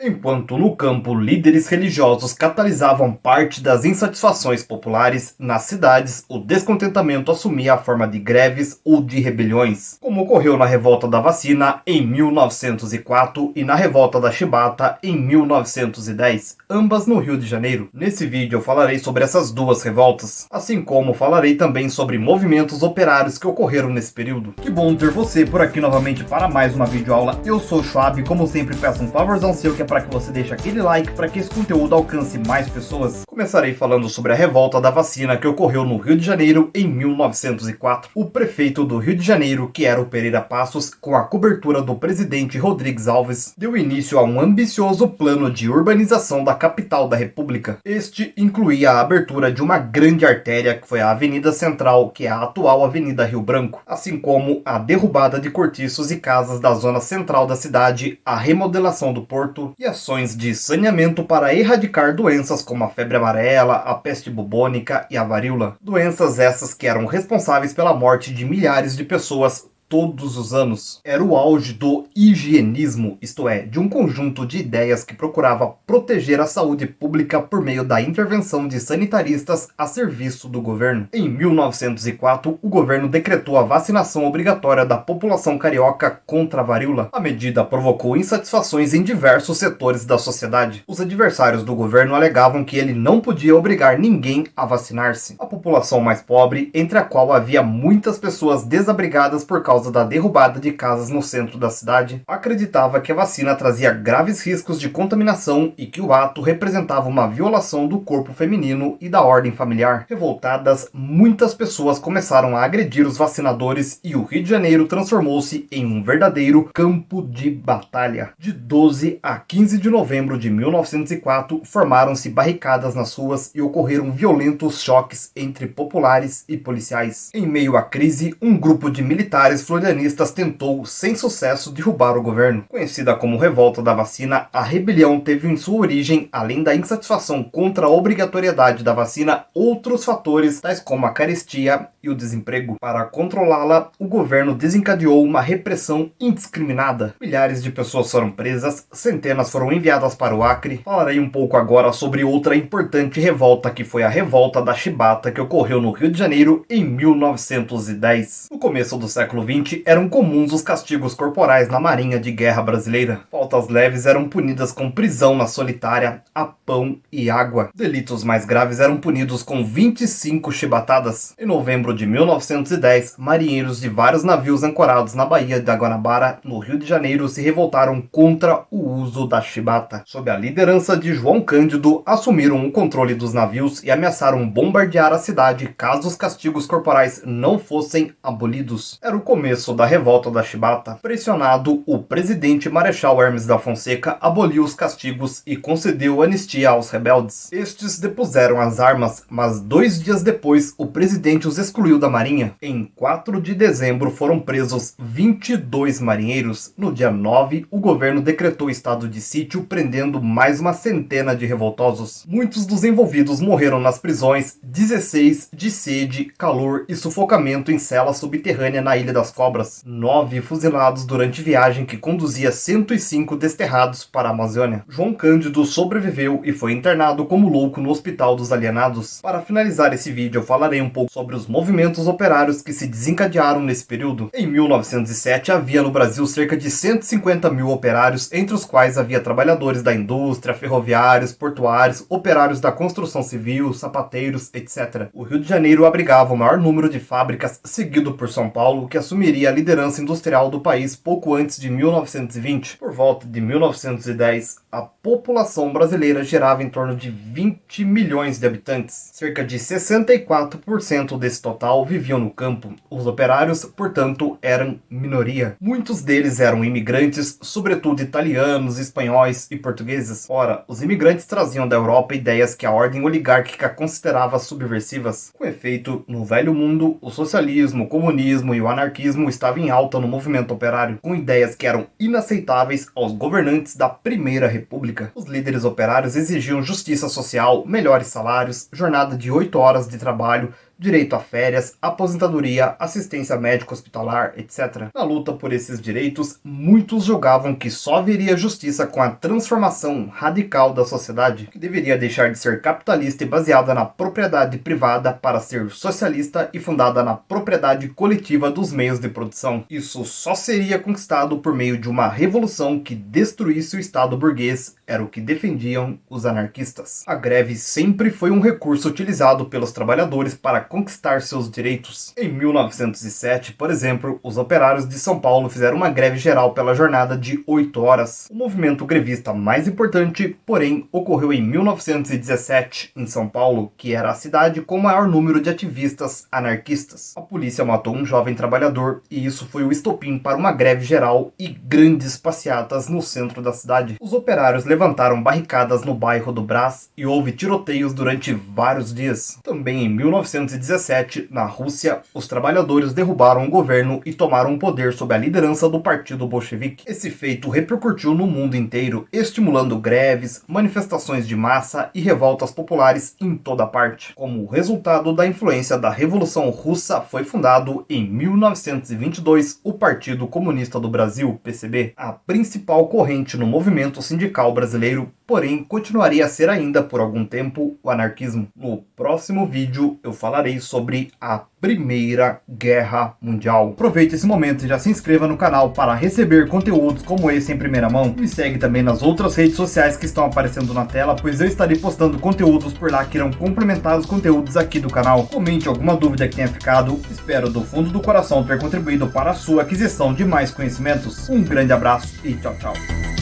Enquanto no campo líderes religiosos catalisavam parte das insatisfações populares, nas cidades o descontentamento assumia a forma de greves ou de rebeliões, como ocorreu na revolta da vacina em 1904 e na revolta da chibata em 1910, ambas no Rio de Janeiro. Nesse vídeo eu falarei sobre essas duas revoltas, assim como falarei também sobre movimentos operários que ocorreram nesse período. Que bom ter você por aqui novamente para mais uma videoaula. Eu sou o Schwab e como sempre peço um favorzão seu que é para que você deixe aquele like para que esse conteúdo alcance mais pessoas. Começarei falando sobre a revolta da vacina que ocorreu no Rio de Janeiro em 1904. O prefeito do Rio de Janeiro, que era o Pereira Passos, com a cobertura do presidente Rodrigues Alves, deu início a um ambicioso plano de urbanização da capital da República. Este incluía a abertura de uma grande artéria que foi a Avenida Central, que é a atual Avenida Rio Branco, assim como a derrubada de cortiços e casas da zona central da cidade, a remodelação do porto e ações de saneamento para erradicar doenças como a febre amarela, a peste bubônica e a varíola. Doenças essas que eram responsáveis pela morte de milhares de pessoas todos os anos. Era o auge do higienismo, isto é, de um conjunto de ideias que procurava proteger a saúde pública por meio da intervenção de sanitaristas a serviço do governo. Em 1904, o governo decretou a vacinação obrigatória da população carioca contra a varíola. A medida provocou insatisfações em diversos setores da sociedade. Os adversários do governo alegavam que ele não podia obrigar ninguém a vacinar-se. A população mais pobre, entre a qual havia muitas pessoas desabrigadas por causa da derrubada de casas no centro da cidade, acreditava que a vacina trazia graves riscos de contaminação e que o ato representava uma violação do corpo feminino e da ordem familiar. Revoltadas, muitas pessoas começaram a agredir os vacinadores e o Rio de Janeiro transformou-se em um verdadeiro campo de batalha. De 12 a 15 de novembro de 1904, formaram-se barricadas nas ruas e ocorreram violentos choques entre populares e policiais. Em meio à crise, um grupo de militares florianistas tentou, sem sucesso, derrubar o governo. Conhecida como Revolta da Vacina, a rebelião teve em sua origem, além da insatisfação contra a obrigatoriedade da vacina, outros fatores, tais como a carestia e o desemprego. Para controlá-la, o governo desencadeou uma repressão indiscriminada. Milhares de pessoas foram presas, centenas foram enviadas para o Acre. Falarei um pouco agora sobre outra importante revolta, que foi a Revolta da Chibata, que ocorreu no Rio de Janeiro em 1910. No começo do século XX, eram comuns os castigos corporais na Marinha de Guerra brasileira. Faltas leves eram punidas com prisão na solitária, a pão e água. Delitos mais graves eram punidos com 25 chibatadas. Em novembro de 1910, marinheiros de vários navios ancorados na Baía da Guanabara, no Rio de Janeiro, se revoltaram contra o uso da chibata. Sob a liderança de João Cândido, assumiram o controle dos navios e ameaçaram bombardear a cidade caso os castigos corporais não fossem abolidos. Era o começo da revolta da chibata. Pressionado, o presidente Marechal Hermes da Fonseca aboliu os castigos e concedeu anistia aos rebeldes. Estes depuseram as armas, mas 2 dias depois o presidente os excluiu da marinha. Em 4 de dezembro foram presos 22 marinheiros. No dia 9, o governo decretou estado de sítio, prendendo mais uma centena de revoltosos. Muitos dos envolvidos morreram nas prisões, 16 de sede, calor e sufocamento em cela subterrânea na Ilha das Cobras. 9 fuzilados durante viagem que conduzia 105 desterrados para a Amazônia. João Cândido sobreviveu e foi internado como louco no Hospital dos Alienados. Para finalizar esse vídeo, eu falarei um pouco sobre os movimentos operários que se desencadearam nesse período. Em 1907, havia no Brasil cerca de 150 mil operários, entre os quais havia trabalhadores da indústria, ferroviários, portuários, operários da construção civil, sapateiros, etc. O Rio de Janeiro abrigava o maior número de fábricas, seguido por São Paulo, que assumiria a liderança industrial do país pouco antes de 1920. Por volta de 1910, a população brasileira gerava em torno de 20 milhões de habitantes. Cerca de 64% desse total viviam no campo. Os operários, portanto, eram minoria. Muitos deles eram imigrantes, sobretudo italianos, espanhóis e portugueses. Ora, os imigrantes traziam da Europa ideias que a ordem oligárquica considerava subversivas. Com efeito, no Velho Mundo, o socialismo, o comunismo e o anarquismo estavam em alta no movimento operário, com ideias que eram inaceitáveis aos governantes da Primeira República. Os líderes operários exigiam justiça social, melhores salários, jornada de 8 horas de trabalho, direito a férias, aposentadoria, assistência médica hospitalar, etc. Na luta por esses direitos, muitos julgavam que só haveria justiça com a transformação radical da sociedade, que deveria deixar de ser capitalista e baseada na propriedade privada para ser socialista e fundada na propriedade coletiva dos meios de produção. Isso só seria conquistado por meio de uma revolução que destruísse o Estado burguês, era o que defendiam os anarquistas. A greve sempre foi um recurso utilizado pelos trabalhadores para conquistar seus direitos. Em 1907, por exemplo, os operários de São Paulo fizeram uma greve geral pela jornada de 8 horas. O movimento grevista mais importante, porém, ocorreu em 1917, em São Paulo, que era a cidade com o maior número de ativistas anarquistas. A polícia matou um jovem trabalhador e isso foi o estopim para uma greve geral e grandes passeatas no centro da cidade. Os operários levantaram barricadas no bairro do Brás e houve tiroteios durante vários dias. Também em 1917, na Rússia, os trabalhadores derrubaram o governo e tomaram o poder sob a liderança do Partido Bolchevique. Esse feito repercutiu no mundo inteiro, estimulando greves, manifestações de massa e revoltas populares em toda parte. Como resultado da influência da Revolução Russa, foi fundado em 1922 o Partido Comunista do Brasil, PCB, a principal corrente no movimento sindical brasileiro, porém continuaria a ser ainda por algum tempo o anarquismo. No próximo vídeo eu falarei sobre a Primeira Guerra Mundial. Aproveite esse momento e já se inscreva no canal para receber conteúdos como esse em primeira mão. Me segue também nas outras redes sociais que estão aparecendo na tela, pois eu estarei postando conteúdos por lá que irão complementar os conteúdos aqui do canal. Comente alguma dúvida que tenha ficado. Espero do fundo do coração ter contribuído para a sua aquisição de mais conhecimentos. Um grande abraço e tchau, tchau.